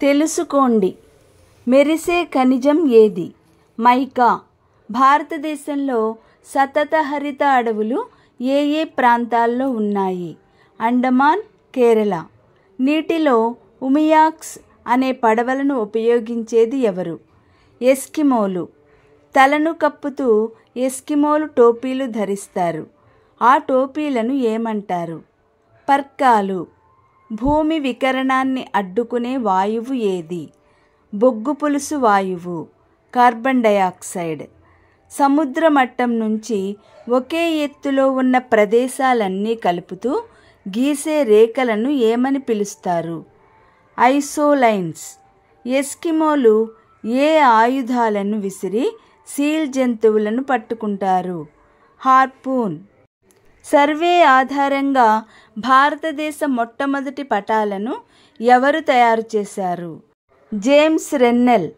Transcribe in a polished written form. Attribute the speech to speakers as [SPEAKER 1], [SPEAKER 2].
[SPEAKER 1] తెలుసుకోండి. మెరిసే ఖనిజం ఏది? మైకా. భారతదేశంలో సతత హరిత అడవులు ఏ ఏ ప్రాంతాల్లో ఉన్నాయి? అండమాన్, కేరళ. నీటిలో ఉమియాక్స్ అనే పడవలను ఉపయోగించేది ఎవరు? ఎస్కిమోలు. తలను కప్పుతూ ఎస్కిమోలు టోపీలు ధరిస్తారు. ఆ టోపీలను ఏమంటారు? పర్కాలు. భూమి వికిరణాన్ని అడ్డుకునే వాయువు ఏది? బొగ్గు పులుసు వాయువు, కార్బన్ డయాక్సైడ్. సముద్ర మట్టం నుంచి ఒకే ఎత్తులో ఉన్న ప్రదేశాలన్నీ కలుపుతూ గీసే రేఖలను ఏమని పిలుస్తారు? ఐసోలైన్స్. ఎస్కిమోలు ఏ ఆయుధాలను విసిరి సీల్ జంతువులను పట్టుకుంటారు? హార్పూన్. సర్వే ఆధారంగా భారతదేశ మొట్టమొదటి పటాలను ఎవరు తయారు చేశారు? James Rennell.